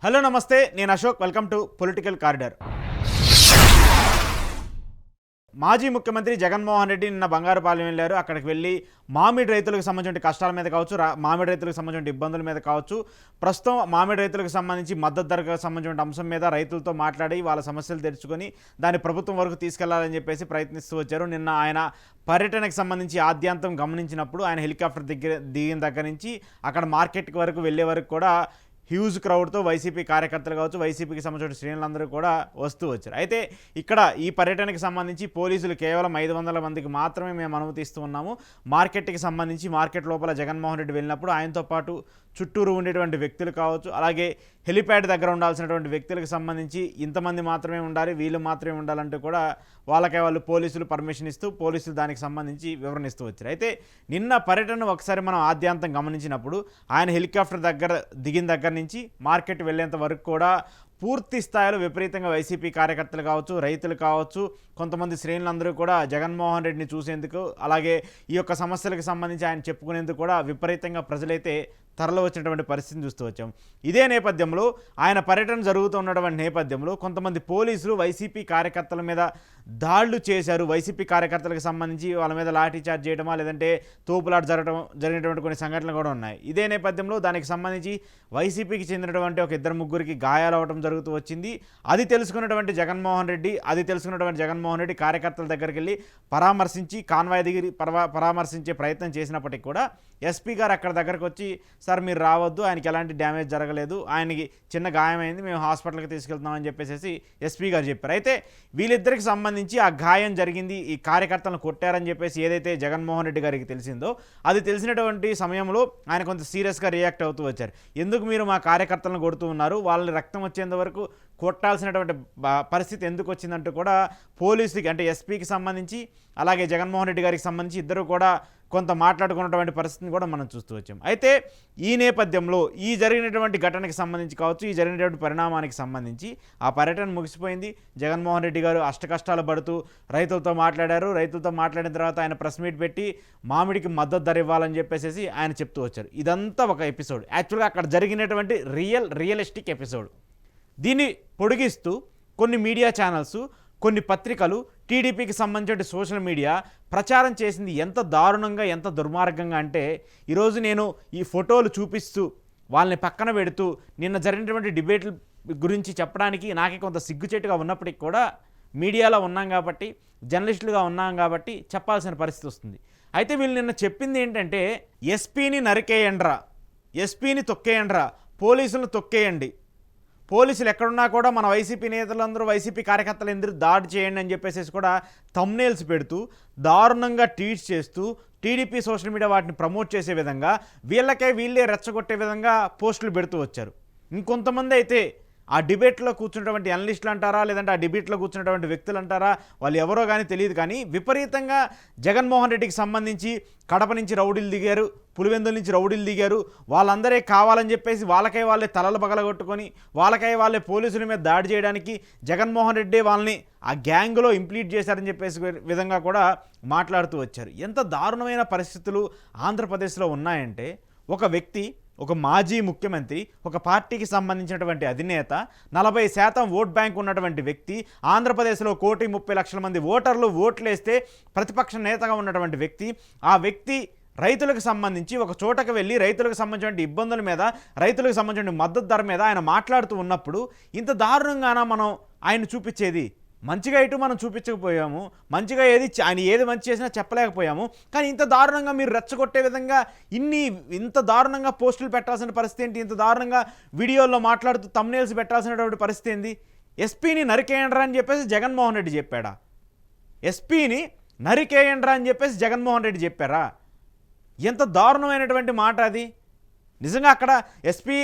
Hello నమస్తే, నేను Ashok. Welcome to political corridor. మాజీ ముఖ్యమంత్రి జగన్మోహన్ రెడ్డి నిన్న బంగారుపాలెం వెళ్ళారు. అక్కడికి వెళ్ళి మామిడి రైతులకు సంబంధించిన కష్టాల మీద కావచ్చు, మామిడి రైతులకు సంబంధించిన ఇబ్బందుల మీద కావచ్చు, ప్రస్తుతం మామిడి రైతులకు సంబంధించి మద్దతు ధరకు సంబంధించిన అంశం మీద రైతులతో మాట్లాడి వాళ్ళ సమస్యలు తెరుచుకొని దాన్ని ప్రభుత్వం వరకు తీసుకెళ్లాలని చెప్పేసి ప్రయత్నిస్తూ వచ్చారు. నిన్న ఆయన పర్యటనకు సంబంధించి ఆద్యాంతం గమనించినప్పుడు ఆయన హెలికాప్టర్ దిగిన దగ్గర నుంచి అక్కడ మార్కెట్కి వరకు వెళ్ళే వరకు కూడా హ్యూజ్ క్రౌడ్తో వైసీపీ కార్యకర్తలు కావచ్చు, వైసీపీకి సంబంధించిన శ్రేణులందరూ కూడా వస్తూ వచ్చారు. అయితే ఇక్కడ ఈ పర్యటనకు సంబంధించి పోలీసులు కేవలం 500 మందికి మాత్రమే మేము అనుమతిస్తూ ఉన్నాము. మార్కెట్కి సంబంధించి మార్కెట్ లోపల జగన్మోహన్ రెడ్డి వెళ్ళినప్పుడు ఆయనతో పాటు చుట్టూరు ఉండేటువంటి వ్యక్తులు కావచ్చు, అలాగే హెలిప్యాడ్ దగ్గర ఉండాల్సినటువంటి వ్యక్తులకు సంబంధించి ఇంతమంది మాత్రమే ఉండాలి, వీళ్ళు మాత్రమే ఉండాలంటూ కూడా వాళ్ళు పోలీసులు పర్మిషన్ ఇస్తూ పోలీసులు దానికి సంబంధించి వివరణ ఇస్తూ వచ్చారు. అయితే నిన్న పర్యటన ఒకసారి మనం ఆద్యాంతం గమనించినప్పుడు ఆయన హెలికాప్టర్ దిగిన దగ్గర నుంచి మార్కెట్ వెళ్ళేంత వరకు కూడా పూర్తి స్థాయిలో విపరీతంగా వైసీపీ కార్యకర్తలు కావచ్చు, రైతులు కావచ్చు, కొంతమంది శ్రేణులందరూ కూడా జగన్మోహన్ రెడ్డిని చూసేందుకు, అలాగే ఈ యొక్క సమస్యలకు సంబంధించి ఆయన చెప్పుకునేందుకు కూడా విపరీతంగా ప్రజలైతే తరలి వచ్చినటువంటి పరిస్థితిని చూస్తూ వచ్చాం. ఇదే నేపథ్యంలో ఆయన పర్యటన జరుగుతున్నటువంటి నేపథ్యంలో కొంతమంది పోలీసులు వైసీపీ కార్యకర్తల మీద దాడులు చేశారు. వైసీపీ కార్యకర్తలకు సంబంధించి వాళ్ళ మీద లాఠీ చార్జ్ చేయడమా, లేదంటే తోపులాట జరిగినటువంటి కొన్ని సంఘటనలు కూడా ఉన్నాయి. ఇదే నేపథ్యంలో దానికి సంబంధించి వైసీపీకి చెందినటువంటి ఒక 2-3 గాయాలు అవ్వడం జరుగుతూ వచ్చింది. అది తెలుసుకున్నటువంటి జగన్మోహన్ రెడ్డి కార్యకర్తల దగ్గరికి వెళ్ళి పరామర్శించి కాన్వాయ్ దిగి పరామర్శించే ప్రయత్నం చేసినప్పటికీ కూడా ఎస్పీ గారు అక్కడ దగ్గరకు వచ్చి, సార్ మీరు రావద్దు, ఆయనకి ఎలాంటి డ్యామేజ్ జరగలేదు, ఆయనకి చిన్న గాయమైంది, మేము హాస్పిటల్కి తీసుకెళ్తున్నామని చెప్పేసి ఎస్పీ గారు చెప్పారు. అయితే వీళ్ళిద్దరికి సంబంధించి ఆ గాయం జరిగింది, ఈ కార్యకర్తలను కొట్టారని చెప్పేసి ఏదైతే జగన్మోహన్ రెడ్డి గారికి తెలిసిందో, అది తెలిసినటువంటి సమయంలో ఆయన కొంత సీరియస్గా రియాక్ట్ అవుతూ వచ్చారు. ఎందుకు మీరు మా కార్యకర్తలను కొడుతూ ఉన్నారు, వాళ్ళని రక్తం వచ్చేంత వరకు కొట్టాల్సినటువంటి పరిస్థితి ఎందుకు వచ్చిందంటూ కూడా పోలీసులకి, అంటే ఎస్పీకి సంబంధించి అలాగే జగన్మోహన్ రెడ్డి గారికి సంబంధించి ఇద్దరు కూడా కొంత మాట్లాడుకున్నటువంటి పరిస్థితిని కూడా మనం చూస్తూ వచ్చాం. అయితే ఈ నేపథ్యంలో ఈ జరిగినటువంటి ఘటనకి సంబంధించి కావచ్చు, ఈ జరిగినటువంటి పరిణామానికి సంబంధించి ఆ పర్యటన ముగిసిపోయింది. జగన్మోహన్ రెడ్డి గారు అష్టకష్టాలు పడుతూ రైతులతో మాట్లాడారు. రైతులతో మాట్లాడిన తర్వాత ఆయన ప్రెస్ మీట్ పెట్టి మామిడికి మద్దతు ధర ఇవ్వాలని చెప్పేసి ఆయన చెప్తూ వచ్చారు. ఇదంతా ఒక ఎపిసోడ్, యాక్చువల్గా అక్కడ జరిగినటువంటి రియలిస్టిక్ ఎపిసోడ్. దీన్ని పొడిగిస్తూ కొన్ని మీడియా ఛానల్స్, కొన్ని పత్రికలు, టీడీపీకి సంబంధించిన సోషల్ మీడియా ప్రచారం చేసింది ఎంత దారుణంగా, ఎంత దుర్మార్గంగా అంటే, ఈరోజు నేను ఈ ఫోటోలు చూపిస్తూ వాళ్ళని పక్కన పెడుతూ నిన్న జరిగినటువంటి డిబేట్ల గురించి చెప్పడానికి నాకే కొంత సిగ్గుచేటుగా ఉన్నప్పటికీ కూడా మీడియాలో ఉన్నాం కాబట్టి, జర్నలిస్టులుగా ఉన్నాం కాబట్టి చెప్పాల్సిన పరిస్థితి వస్తుంది. అయితే వీళ్ళు నిన్న చెప్పింది ఏంటంటే, ఎస్పీని నరికేయండ్రా, ఎస్పీని తొక్కేయండ్రా, పోలీసులను తొక్కేయండి, పోలీసులు ఎక్కడున్నా కూడా మన వైసీపీ నేతలందరూ, వైసీపీ కార్యకర్తలు ఎందుకు దాడి చేయండి అని చెప్పేసి కూడా థంబ్నెయిల్స్ పెడుతూ దారుణంగా ట్వీట్స్ చేస్తూ టీడీపీ సోషల్ మీడియా వాటిని ప్రమోట్ చేసే విధంగా వీళ్ళే రెచ్చగొట్టే విధంగా పోస్టులు పెడుతూ వచ్చారు. ఇంకొంతమంది అయితే ఆ డిబేట్లో కూర్చున్నటువంటి అనలిస్టులు అంటారా, లేదంటే ఆ డిబేట్లో కూర్చున్నటువంటి వ్యక్తులు అంటారా, వాళ్ళు ఎవరో కానీ తెలియదు, కానీ విపరీతంగా జగన్మోహన్ రెడ్డికి సంబంధించి కడప నుంచి రౌడీలు దిగారు, పులివెందుల నుంచి రౌడీలు దిగారు, వాళ్ళందరే కావాలని చెప్పేసి వాళ్ళే తలలు పగలగొట్టుకొని వాళ్ళే పోలీసుల మీద దాడి చేయడానికి జగన్మోహన్ రెడ్డి వాళ్ళని ఆ గ్యాంగ్లో ఇంప్లీట్ చేశారని చెప్పేసి విధంగా కూడా మాట్లాడుతూ వచ్చారు. ఎంత దారుణమైన పరిస్థితులు ఆంధ్రప్రదేశ్లో ఉన్నాయంటే, ఒక వ్యక్తి, ఒక మాజీ ముఖ్యమంత్రి, ఒక పార్టీకి సంబంధించినటువంటి అధినేత, 40% ఓట్ బ్యాంక్ ఉన్నటువంటి వ్యక్తి, ఆంధ్రప్రదేశ్లో 1,30,00,000 మంది ఓటర్లు ఓట్లేస్తే ప్రతిపక్ష నేతగా ఉన్నటువంటి వ్యక్తి, ఆ వ్యక్తి రైతులకు సంబంధించి ఒక చోటకు వెళ్ళి రైతులకు సంబంధించిన ఇబ్బందుల మీద, రైతులకు సంబంధించిన మద్దతు ధర మీద ఆయన మాట్లాడుతూ ఉన్నప్పుడు ఇంత దారుణంగానా మనం ఆయన చూపించేది? మంచిగా ఇటు మనం చూపించకపోయాము, మంచిగా ఆయన ఏది మంచి చేసినా చెప్పలేకపోయాము, కానీ ఇంత దారుణంగా మీరు రెచ్చగొట్టే విధంగా ఇంత దారుణంగా పోస్టులు పెట్టాల్సిన పరిస్థితి ఏంటి? ఇంత దారుణంగా వీడియోల్లో మాట్లాడుతూ థంబ్నెయిల్స్ పెట్టాల్సినటువంటి పరిస్థితి ఏంది? ఎస్పీని నరికేయండ్రా అని చెప్పేసి జగన్మోహన్ రెడ్డి చెప్పాడా? ఎస్పీని నరికేయండ్రా అని చెప్పేసి జగన్మోహన్ రెడ్డి చెప్పారా? ఎంత దారుణమైనటువంటి మాట అది! నిజంగా అక్కడ ఎస్పీ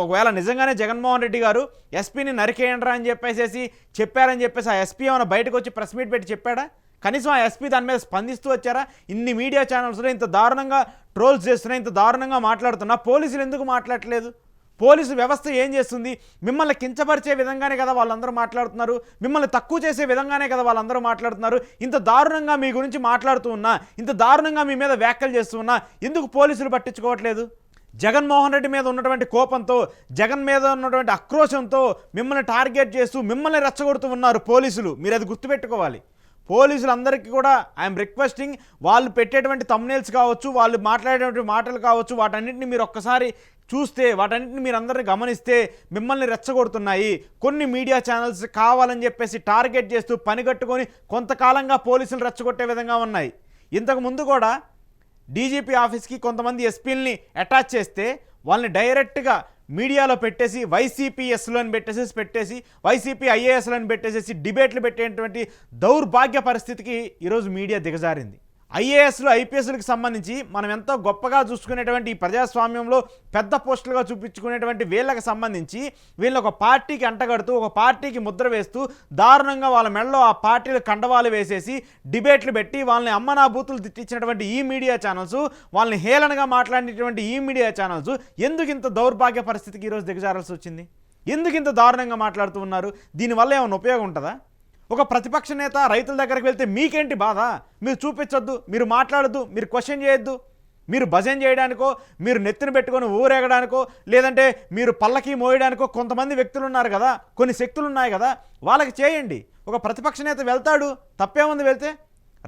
ఒకవేళ నిజంగానే జగన్మోహన్ రెడ్డి గారు ఎస్పీని నరికేయండ్రా అని చెప్పారని చెప్పేసి ఆ ఎస్పీ ఏమైనా బయటకు వచ్చి ప్రెస్ మీట్ పెట్టి చెప్పాడా? కనీసం ఆ ఎస్పీ దాని మీద స్పందిస్తూ వచ్చారా? ఇన్ని మీడియా ఛానల్స్లో ఇంత దారుణంగా ట్రోల్స్ చేస్తున్నా, ఇంత దారుణంగా మాట్లాడుతున్నా పోలీసులు ఎందుకు మాట్లాడట్లేదు? పోలీసు వ్యవస్థ ఏం చేస్తుంది? మిమ్మల్ని కించపరిచే విధంగానే కదా వాళ్ళందరూ మాట్లాడుతున్నారు, మిమ్మల్ని తక్కువ చేసే విధంగానే కదా వాళ్ళందరూ మాట్లాడుతున్నారు. ఇంత దారుణంగా మీ గురించి మాట్లాడుతూ ఉన్నా, ఇంత దారుణంగా మీ మీద వ్యాఖ్యలు చేస్తూ ఉన్నా ఎందుకు పోలీసులు పట్టించుకోవట్లేదు? జగన్మోహన్ రెడ్డి మీద ఉన్నటువంటి కోపంతో, జగన్ మీద ఉన్నటువంటి ఆక్రోశంతో మిమ్మల్ని టార్గెట్ చేస్తూ మిమ్మల్ని రెచ్చగొడుతూ ఉన్నారు పోలీసులు. మీరు అది గుర్తుపెట్టుకోవాలి. పోలీసులందరికీ కూడా ఐఎమ్ రిక్వెస్టింగ్, వాళ్ళు పెట్టేటువంటి థంబ్నెయిల్స్ కావచ్చు, వాళ్ళు మాట్లాడేటువంటి మాటలు కావచ్చు, వాటన్నిటిని మీరు ఒక్కసారి చూస్తే, వాటన్నిటిని మీరు అందరిని గమనిస్తే మిమ్మల్ని రెచ్చగొడుతున్నాయి. కొన్ని మీడియా ఛానల్స్ కావాలని చెప్పేసి టార్గెట్ చేస్తూ పనిగట్టుకొని కొంతకాలంగా పోలీసులు రెచ్చగొట్టే విధంగా ఉన్నాయి. ఇంతకు ముందు కూడా డీజీపీ ఆఫీస్కి కొంతమంది ఎస్పీలని అటాచ్ చేస్తే వాళ్ళని డైరెక్ట్గా మీడియాలో పెట్టేసి వైసీపీఎస్లను పెట్టేసి వైసీపీ ఐఏఎస్లను పెట్టేసేసి డిబేట్లు పెట్టేటువంటి దౌర్భాగ్య పరిస్థితికి ఈరోజు మీడియా దిగజారింది. ఐఏఎస్లు ఐపీఎస్లకు సంబంధించి మనం ఎంతో గొప్పగా చూసుకునేటువంటి ఈ ప్రజాస్వామ్యంలో పెద్ద పోస్టులుగా చూపించుకునేటువంటి వీళ్ళకి సంబంధించి వీళ్ళు ఒక పార్టీకి అంటగడుతూ, ఒక పార్టీకి ముద్ర వేస్తూ దారుణంగా వాళ్ళ మెడలో ఆ పార్టీలు కండవాలు వేసేసి డిబేట్లు పెట్టి వాళ్ళని అమ్మనా బూతులు తిట్టించినటువంటి ఈ మీడియా ఛానల్స్, వాళ్ళని హేళనగా మాట్లాడినటువంటి ఈ మీడియా ఛానల్స్ ఎందుకు ఇంత దౌర్భాగ్య పరిస్థితికి ఈరోజు దిగజారాల్సి వచ్చింది? ఎందుకు ఇంత దారుణంగా మాట్లాడుతూ ఉన్నారు? దీనివల్ల ఏమైనా ఉపయోగం ఉంటుందా? ఒక ప్రతిపక్ష నేత రైతుల దగ్గరికి వెళ్తే మీకేంటి బాధ? మీరు చూపించొద్దు, మీరు మాట్లాడొద్దు, మీరు క్వశ్చన్ చేయొద్దు. మీరు భజన చేయడానికో, మీరు నెత్తిన పెట్టుకొని ఊరేగడానికో, లేదంటే మీరు పల్లకి మోయడానికో కొంతమంది వ్యక్తులు ఉన్నారు కదా, కొన్ని శక్తులు ఉన్నాయి కదా, వాళ్ళకి చేయండి. ఒక ప్రతిపక్ష నేత వెళ్తాడు, తప్పేముంది వెళ్తే?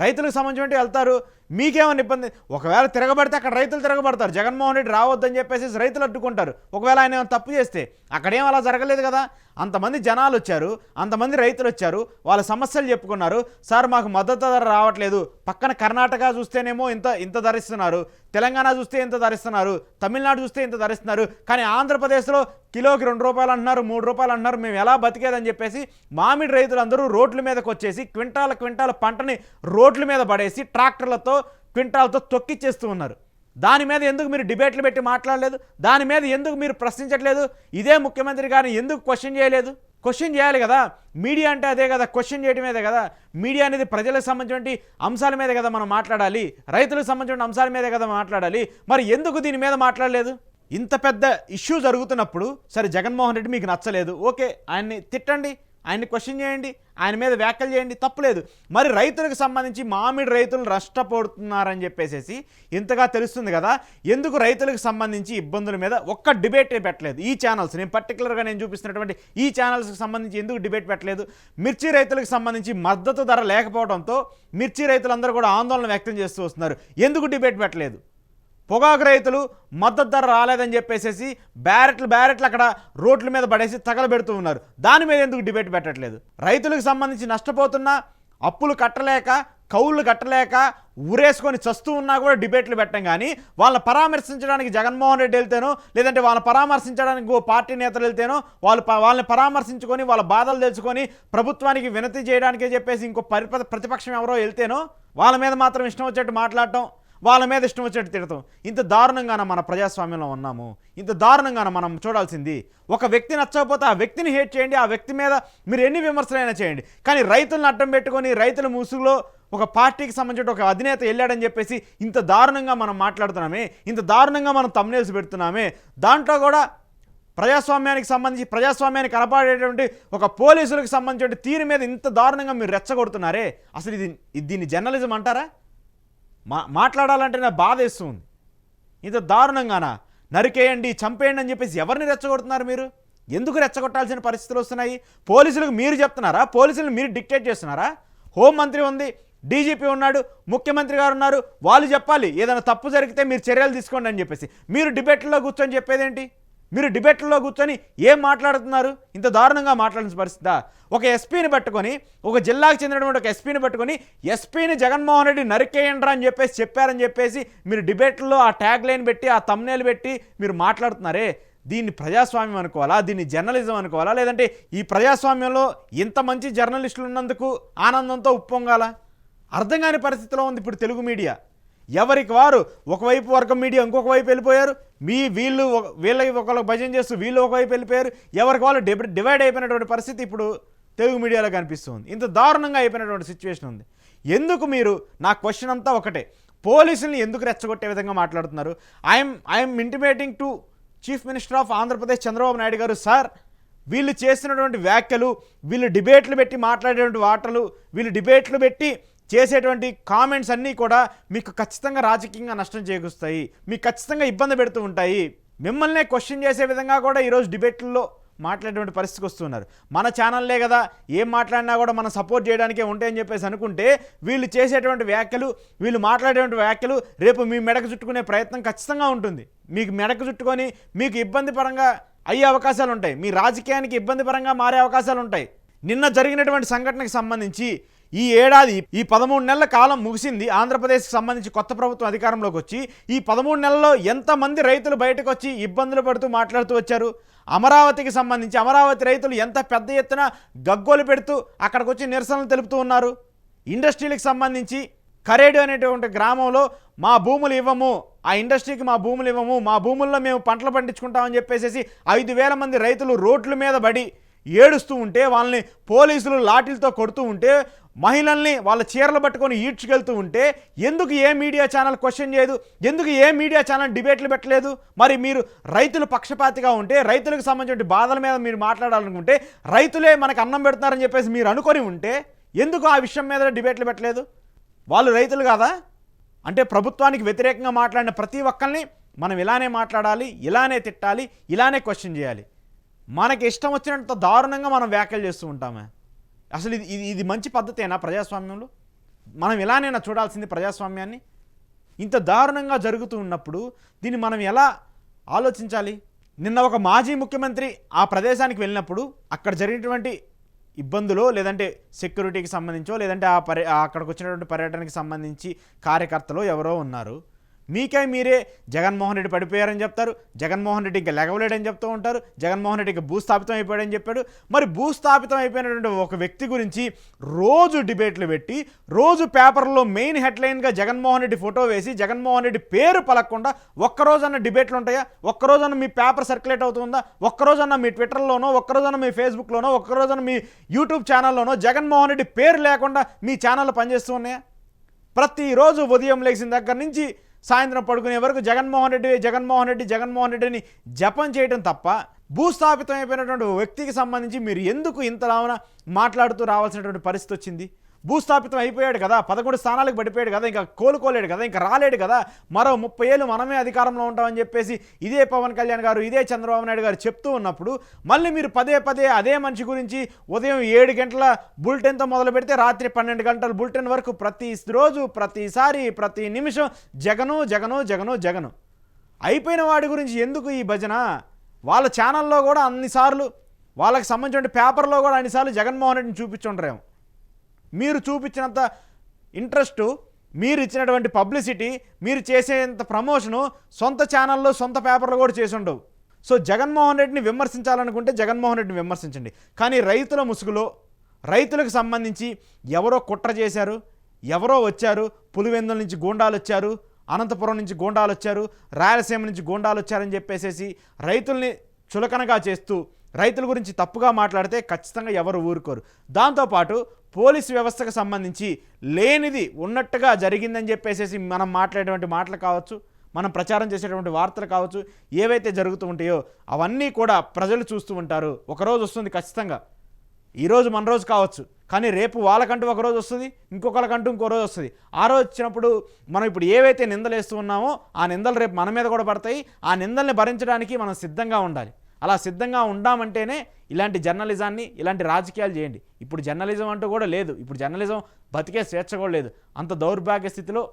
రైతులకు సంబంధించి వెళ్తారు, మీకేమైనా ఇబ్బంది? ఒకవేళ తిరగబడితే అక్కడ రైతులు తిరగబడతారు. జగన్మోహన్ రెడ్డి రావద్దని చెప్పేసి రైతులు అడ్డుకుంటారు. ఒకవేళ ఆయన ఏమైనా తప్పు చేస్తే అక్కడేం అలా జరగలేదు కదా. అంతమంది జనాలు వచ్చారు, అంతమంది రైతులు వచ్చారు, వాళ్ళ సమస్యలు చెప్పుకున్నారు. సార్ మాకు మద్దతు ధర రావట్లేదు, పక్కన కర్ణాటక చూస్తేనేమో ఇంత ధరిస్తున్నారు, తెలంగాణ చూస్తే ఇంత ధరిస్తున్నారు, తమిళనాడు చూస్తే ఇంత ధరిస్తున్నారు, కానీ ఆంధ్రప్రదేశ్లో కిలోకి 2 రూపాయలు అంటున్నారు, 3 రూపాయలు అంటున్నారు, మేము ఎలా బతికేదని చెప్పేసి మామిడి రైతులందరూ రోడ్ల మీదకి వచ్చేసి క్వింటాల పంటని రోడ్ల మీద పడేసి ట్రాక్టర్లతో క్వింటాలతో తొక్కిచ్చేస్తూ ఉన్నారు. దాని మీద ఎందుకు మీరు డిబేట్లు పెట్టి మాట్లాడలేదు? దాని మీద ఎందుకు మీరు ప్రశ్నించట్లేదు? ఇదే ముఖ్యమంత్రి గారిని ఎందుకు క్వశ్చన్ చేయలేదు? క్వశ్చన్ చేయాలి కదా. మీడియా అంటే అదే కదా, క్వశ్చన్ చేయడమేదే కదా. మీడియా అనేది ప్రజలకు సంబంధించిన అంశాల మీద కదా మనం మాట్లాడాలి, రైతులకు సంబంధించిన అంశాల మీదే కదా మాట్లాడాలి. మరి ఎందుకు దీని మీద మాట్లాడలేదు? ఇంత పెద్ద ఇష్యూ జరుగుతున్నప్పుడు సరే జగన్మోహన్ రెడ్డి మీకు నచ్చలేదు, ఓకే, ఆయన్ని తిట్టండి, ఆయన్ని క్వశ్చన్ చేయండి, ఆయన మీద వ్యాఖ్యలు చేయండి, తప్పులేదు. మరి రైతులకు సంబంధించి మామిడి రైతులు నష్టపోతున్నారని చెప్పేసి ఇంతగా తెలుస్తుంది కదా, ఎందుకు రైతులకు సంబంధించి ఇబ్బందుల మీద ఒక్క డిబేటే పెట్టలేదు ఈ ఛానల్స్? నేను పర్టికులర్గా నేను చూపిస్తున్నటువంటి ఈ ఛానల్స్కి సంబంధించి ఎందుకు డిబేట్ పెట్టలేదు? మిర్చి రైతులకు సంబంధించి మద్దతు ధర లేకపోవడంతో మిర్చి రైతులందరూ కూడా ఆందోళన వ్యక్తం చేస్తూ వస్తున్నారు. ఎందుకు డిబేట్ పెట్టలేదు? పొగాకు రైతులు మద్దతు ధర రాలేదని చెప్పేసి బ్యారెట్లు అక్కడ రోడ్ల మీద పడేసి తగలబెడుతూ ఉన్నారు. దాని మీద ఎందుకు డిబేట్ పెట్టట్లేదు? రైతులకు సంబంధించి నష్టపోతున్న, అప్పులు కట్టలేక, కౌళ్ళు కట్టలేక ఊరేసుకొని చస్తూ ఉన్నా కూడా డిబేట్లు పెట్టం. కానీ వాళ్ళని పరామర్శించడానికి జగన్మోహన్ రెడ్డి వెళ్తేనో, లేదంటే వాళ్ళని పరామర్శించడానికి ఓ పార్టీ నేతలు వెళ్తేనో వాళ్ళని పరామర్శించుకొని వాళ్ళ బాధలు తెలుసుకొని ప్రభుత్వానికి వినతి చేయడానికే చెప్పేసి ఇంకో ప్రతిపక్షం ఎవరో వెళ్తేనో వాళ్ళ మీద మాత్రం ఇష్టం వచ్చేట్టు మాట్లాడటం, వాళ్ళ మీద ఇష్టం వచ్చేట్టు తిడతాం. ఇంత దారుణంగాన మన ప్రజాస్వామ్యంలో ఉన్నాము? ఇంత దారుణంగాన మనం చూడాల్సింది? ఒక వ్యక్తి నచ్చకపోతే ఆ వ్యక్తిని హేట్ చేయండి, ఆ వ్యక్తి మీద మీరు ఎన్ని విమర్శలైనా చేయండి, కానీ రైతులను అడ్డం పెట్టుకొని రైతుల ముసుగులో ఒక పార్టీకి సంబంధించిన ఒక అధినేత వెళ్ళాడని చెప్పేసి ఇంత దారుణంగా మనం మాట్లాడుతున్నామే, ఇంత దారుణంగా మనం థంబ్నెయిల్స్ పెడుతున్నామే. దాంట్లో కూడా ప్రజాస్వామ్యానికి సంబంధించి, ప్రజాస్వామ్యానికి కనపడేటువంటి ఒక పోలీసులకు సంబంధించిన తీరు మీద ఇంత దారుణంగా మీరు రెచ్చగొడుతున్నారే, అసలు దీన్ని జర్నలిజం అంటారా? మాట్లాడాలంటే నా బాధ వేస్తుంది. ఇంత దారుణంగానా? నరికేయండి, చంపేయండి అని చెప్పేసి ఎవరిని రెచ్చగొడుతున్నారు మీరు? ఎందుకు రెచ్చగొట్టాల్సిన పరిస్థితులు వస్తున్నాయి? పోలీసులకు మీరు చెప్తున్నారా? పోలీసులను మీరు డిక్టేట్ చేస్తున్నారా? హోంమంత్రి ఉంది, డీజీపీ ఉన్నాడు, ముఖ్యమంత్రి గారు ఉన్నారు, వాళ్ళు చెప్పాలి ఏదైనా తప్పు జరిగితే మీరు చర్యలు తీసుకోండి అని చెప్పేసి. మీరు డిబేట్లో కూర్చొని చెప్పేదేంటి? మీరు డిబేట్లో కూర్చొని ఏం మాట్లాడుతున్నారు? ఇంత దారుణంగా మాట్లాడిన పరిస్థితి. ఒక ఎస్పీని పట్టుకొని, ఒక జిల్లాకు చెందినటువంటి ఒక ఎస్పీని పట్టుకొని ఎస్పీని జగన్మోహన్ రెడ్డి నరికేయండ్రా అని చెప్పారని చెప్పేసి మీరు డిబేట్లో ఆ ట్యాగ్ లైన్ పెట్టి, ఆ థంబ్నెయిల్ పెట్టి మీరు మాట్లాడుతున్నారే, దీన్ని ప్రజాస్వామ్యం అనుకోవాలా? దీన్ని జర్నలిజం అనుకోవాలా? లేదంటే ఈ ప్రజాస్వామ్యంలో ఇంత మంచి జర్నలిస్టులు ఉన్నందుకు ఆనందంతో ఉప్పొంగాలా? అర్థం కాని పరిస్థితిలో ఉంది ఇప్పుడు తెలుగు మీడియా. ఎవరికి వారు, ఒకవైపు వర్గం మీడియా ఇంకొక వైపు వెళ్ళిపోయారు, వీళ్ళకి ఒకళ్ళకి భజన చేస్తూ వీళ్ళు ఒకవైపు వెళ్ళిపోయారు, ఎవరికి వాళ్ళు డివైడ్ అయిపోయినటువంటి పరిస్థితి ఇప్పుడు తెలుగు మీడియాలో కనిపిస్తుంది. ఇంత దారుణంగా అయిపోయినటువంటి సిచ్యువేషన్ ఉంది. ఎందుకు మీరు, నా క్వశ్చన్ అంతా ఒకటే, పోలీసుల్ని ఎందుకు రెచ్చగొట్టే విధంగా మాట్లాడుతున్నారు? I'm intimating to chief minister of Andhra Pradesh Chandrababu Naidu గారు, సార్ వీళ్ళు చేసినటువంటి వ్యాఖ్యలు, వీళ్ళు డిబేట్లు పెట్టి మాట్లాడేటువంటి వాటలు, వీళ్ళు డిబేట్లు పెట్టి చేసేటువంటి కామెంట్స్ అన్నీ కూడా మీకు ఖచ్చితంగా రాజకీయంగా నష్టం చేకూరుస్తాయి, మీకు ఖచ్చితంగా ఇబ్బంది పెడుతూ ఉంటాయి. మిమ్మల్నే క్వశ్చన్ చేసే విధంగా కూడా ఈరోజు డిబేట్లలో మాట్లాడేటువంటి పరిస్థితికి వస్తున్నారు. మన ఛానల్లే కదా, ఏం మాట్లాడినా కూడా మనం సపోర్ట్ చేయడానికే ఉంటాయని చెప్పేసి అనుకుంటే వీళ్ళు చేసేటువంటి వ్యాఖ్యలు, వీళ్ళు మాట్లాడేటువంటి వ్యాఖ్యలు రేపు మీ మెడకు చుట్టుకునే ప్రయత్నం ఖచ్చితంగా ఉంటుంది. మీకు మెడకు చుట్టుకొని మీకు ఇబ్బంది పరంగా అయ్యే అవకాశాలు ఉంటాయి, మీ రాజకీయానికి ఇబ్బంది పరంగా మారే అవకాశాలు ఉంటాయి. నిన్న జరిగినటువంటి సంఘటనకు సంబంధించి ఈ ఏడాది ఈ 13 నెలల కాలం ముగిసింది. ఆంధ్రప్రదేశ్కి సంబంధించి కొత్త ప్రభుత్వం అధికారంలోకి వచ్చి ఈ 13 నెలల్లో ఎంతమంది రైతులు బయటకు వచ్చి ఇబ్బందులు పడుతూ మాట్లాడుతూ వచ్చారు. అమరావతికి సంబంధించి అమరావతి రైతులు ఎంత పెద్ద ఎత్తున గగ్గోలు పెడుతూ అక్కడికి వచ్చి నిరసనలు తెలుపుతూ ఉన్నారు. ఇండస్ట్రీలకు సంబంధించి కరేడు అనేటువంటి గ్రామంలో మా భూములు ఇవ్వము, ఆ ఇండస్ట్రీకి మా భూములు ఇవ్వము, మా భూముల్లో మేము పంటలు పండించుకుంటామని చెప్పేసి 5,000 మంది రైతులు రోడ్ల మీద పడి ఏడుస్తూ ఉంటే, వాళ్ళని పోలీసులు లాఠీలతో కొడుతూ ఉంటే, మహిళల్ని వాళ్ళ చీరలు పట్టుకొని ఈడ్చుకెళ్తూ ఉంటే ఎందుకు ఏ మీడియా ఛానల్ క్వశ్చన్ చేయదు, ఎందుకు ఏ మీడియా ఛానల్ డిబేట్లు పెట్టలేదు? మరి మీరు రైతులు పక్షపాతిగా ఉంటే, రైతులకు సంబంధించిన బాధల మీద మీరు మాట్లాడాలనుకుంటే, రైతులే మనకు అన్నం పెడుతున్నారని చెప్పేసి మీరు అనుకొని ఉంటే ఎందుకు ఆ విషయం మీద డిబేట్లు పెట్టలేదు? వాళ్ళు రైతులు కాదా? అంటే ప్రభుత్వానికి వ్యతిరేకంగా మాట్లాడిన ప్రతి ఒక్కరిని మనం ఇలానే మాట్లాడాలి, ఇలానే తిట్టాలి, ఇలానే క్వశ్చన్ చేయాలి. మనకి ఇష్టం వచ్చినంత దారుణంగా మనం వ్యాఖ్యలు చేస్తూ ఉంటామే. అసలు ఇది మంచి పద్ధతేనా ప్రజాస్వామ్యంలో? మనం ఇలానేనా చూడాల్సింది ప్రజాస్వామ్యాన్ని? ఇంత దారుణంగా జరుగుతూ ఉన్నప్పుడు దీన్ని మనం ఎలా ఆలోచించాలి? నిన్న ఒక మాజీ ముఖ్యమంత్రి ఆ ప్రదేశానికి వెళ్ళినప్పుడు అక్కడ జరిగినటువంటి ఇబ్బందులో, లేదంటే సెక్యూరిటీకి సంబంధించో, లేదంటే అక్కడికి వచ్చినటువంటి పర్యటనకి సంబంధించి కార్యకర్తలు ఎవరో ఉన్నారు. మీకై మీరే జగన్మోహన్ రెడ్డి పడిపోయారని చెప్తారు, జగన్మోహన్ రెడ్డి ఇంకా లెగవలేడని చెప్తూ ఉంటారు, జగన్మోహన్ రెడ్డి ఇంకా భూస్థాపితం అయిపోయాడని చెప్పాడు. మరి భూస్థాపితం అయిపోయినటువంటి ఒక వ్యక్తి గురించి రోజు డిబేట్లు పెట్టి, రోజు పేపర్లో మెయిన్ హెడ్లైన్గా జగన్మోహన్ రెడ్డి ఫోటో వేసి, జగన్మోహన్ రెడ్డి పేరు పలకకుండా ఒక్కరోజన్న డిబేట్లు ఉంటాయా? ఒక్కరోజన్న మీ పేపర్ సర్క్యులేట్ అవుతుందా? ఒక్కరోజన్న మీ ట్విట్టర్లోనో, ఒక్కరోజన్న మీ ఫేస్బుక్లోనో, ఒక్కరోజన్న మీ యూట్యూబ్ ఛానల్లోనో జగన్మోహన్ రెడ్డి పేరు లేకుండా మీ ఛానళ్ళు పనిచేస్తూ ఉన్నాయా? ప్రతిరోజు ఉదయం లేచిన దగ్గర నుంచి సాయంత్రం పడుకునే వరకు జగన్మోహన్ రెడ్డి జగన్మోహన్ రెడ్డి జగన్మోహన్ రెడ్డిని జపం చేయడం తప్ప, భూస్థాపితం అయిపోయినటువంటి వ్యక్తికి సంబంధించి మీరు ఎందుకు ఇంతలావున మాట్లాడుతూ రావాల్సినటువంటి పరిస్థితి వచ్చింది? భూస్థాపితం అయిపోయాడు కదా, 11 స్థానాలకు పడిపోయాడు కదా, ఇంకా కోలుకోలేడు కదా, ఇంకా రాలేడు కదా, మరో 30 ఏళ్ళు మనమే అధికారంలో ఉంటామని చెప్పేసి ఇదే పవన్ కళ్యాణ్ గారు, ఇదే చంద్రబాబు నాయుడు గారు చెప్తూ ఉన్నప్పుడు మళ్ళీ మీరు పదే పదే అదే మనిషి గురించి ఉదయం 7 గంటల బులెటిన్తో మొదలు పెడితే రాత్రి 12 గంటల బులెటిన్ వరకు ప్రతిరోజు, ప్రతిసారి, ప్రతి నిమిషం జగను జగను జగను జగను. అయిపోయిన వాడి గురించి ఎందుకు ఈ భజన? వాళ్ళ ఛానల్లో కూడా అన్నిసార్లు, వాళ్ళకి సంబంధించిన పేపర్లో కూడా అన్నిసార్లు జగన్మోహన్ రెడ్డిని చూపించుంటారేమో. మీరు చూపించినంత ఇంట్రెస్టు, మీరు ఇచ్చినటువంటి పబ్లిసిటీ, మీరు చేసేంత ప్రమోషను సొంత ఛానల్లో, సొంత పేపర్లో కూడా చేసి ఉండవు. సో జగన్మోహన్ రెడ్డిని విమర్శించాలనుకుంటే జగన్మోహన్ రెడ్డిని విమర్శించండి. కానీ రైతుల ముసుగులో, రైతులకు సంబంధించి ఎవరో కుట్ర చేశారు, ఎవరో వచ్చారు, పులివెందుల నుంచి గూండాలు వచ్చారు, అనంతపురం నుంచి గూండాలు వచ్చారు, రాయలసీమ నుంచి గూండాలు వచ్చారని చెప్పేసి రైతుల్ని చులకనగా చేస్తూ రైతుల గురించి తప్పుగా మాట్లాడితే ఖచ్చితంగా ఎవరు ఊరుకోరు. దాంతోపాటు పోలీసు వ్యవస్థకు సంబంధించి లేనిది ఉన్నట్టుగా జరిగిందని చెప్పేసి మనం మాట్లాడేటువంటి మాటలు కావచ్చు, మనం ప్రచారం చేసేటువంటి వార్తలు కావచ్చు, ఏవైతే జరుగుతూ ఉంటాయో అవన్నీ కూడా ప్రజలు చూస్తూ ఉంటారు. ఒకరోజు వస్తుంది ఖచ్చితంగా, ఈరోజు మన రోజు కావచ్చు, కానీ రేపు వాళ్ళకంటూ ఒక రోజు వస్తుంది, ఇంకొకరికంటూ ఇంకో రోజు వస్తుంది. ఆ రోజు వచ్చినప్పుడు మనం ఇప్పుడు ఏవైతే నిందలు వేస్తూ ఉన్నామో ఆ నిందలు రేపు మన మీద కూడా పడతాయి. ఆ నిందల్ని భరించడానికి మనం సిద్ధంగా ఉండాలి. అలా సిద్ధంగా ఉండామంటేనే ఇలాంటి జర్నలిజాన్ని, ఇలాంటి రాజకీయాలు చేయండి. ఇప్పుడు జర్నలిజం అంటూ కూడా లేదు, ఇప్పుడు జర్నలిజం బతికే స్వేచ్ఛ కూడా లేదు. అంత దౌర్భాగ్య స్థితిలో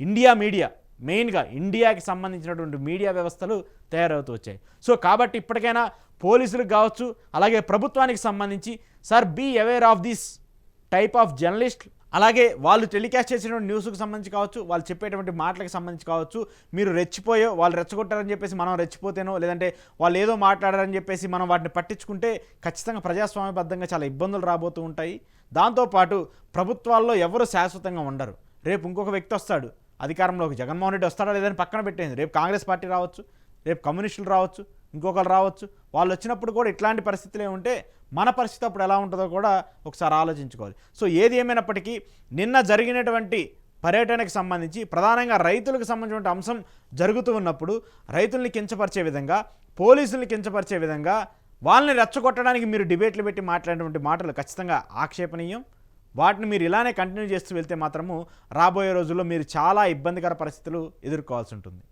ఇండియా మీడియా, మెయిన్గా ఇండియాకి సంబంధించినటువంటి మీడియా వ్యవస్థలు తయారవుతూ వచ్చాయి. సో కాబట్టి ఇప్పటికైనా పోలీసులకు కావచ్చు, అలాగే ప్రభుత్వానికి సంబంధించి sir be aware of this type of journalist, అలాగే వాళ్ళు టెలికాస్ట్ చేసినటువంటి న్యూస్కి సంబంధించి కావచ్చు, వాళ్ళు చెప్పేటువంటి మాటలకు సంబంధించి కావచ్చు, మీరు రెచ్చిపోయో, వాళ్ళు రెచ్చగొట్టారని చెప్పేసి మనం రెచ్చిపోతేనో, లేదంటే వాళ్ళు ఏదో మాట్లాడారని చెప్పేసి మనం వాటిని పట్టించుకుంటే ఖచ్చితంగా ప్రజాస్వామ్యబద్ధంగా చాలా ఇబ్బందులు రాబోతూ ఉంటాయి. దాంతోపాటు ప్రభుత్వాల్లో ఎవరు శాశ్వతంగా ఉండరు. రేపు ఇంకొక వ్యక్తి వస్తాడు అధికారంలోకి, జగన్మోహన్ రెడ్డి వస్తాడా లేదని పక్కన పెట్టేది, రేపు కాంగ్రెస్ పార్టీ రావచ్చు, రేపు కమ్యూనిస్టులు రావచ్చు, ఇంకొకరు రావచ్చు. వాళ్ళు వచ్చినప్పుడు కూడా ఇట్లాంటి పరిస్థితులే ఉంటే మన పరిస్థితి అప్పుడు ఎలా ఉంటుందో కూడా ఒకసారి ఆలోచించుకోవాలి. సో ఏది ఏమైనప్పటికీ నిన్న జరిగినటువంటి పర్యటనకు సంబంధించి ప్రధానంగా రైతులకు సంబంధించిన అంశం జరుగుతూ ఉన్నప్పుడు రైతుల్ని కించపరిచే విధంగా, పోలీసుల్ని కించపరిచే విధంగా, వాళ్ళని రెచ్చగొట్టడానికి మీరు డిబేట్లు పెట్టి మాట్లాడినటువంటి మాటలు ఖచ్చితంగా ఆక్షేపణీయం. వాటిని మీరు ఇలానే కంటిన్యూ చేస్తూ వెళ్తే మాత్రము రాబోయే రోజుల్లో మీరు చాలా ఇబ్బందికర పరిస్థితులు ఎదుర్కోవాల్సి ఉంటుంది.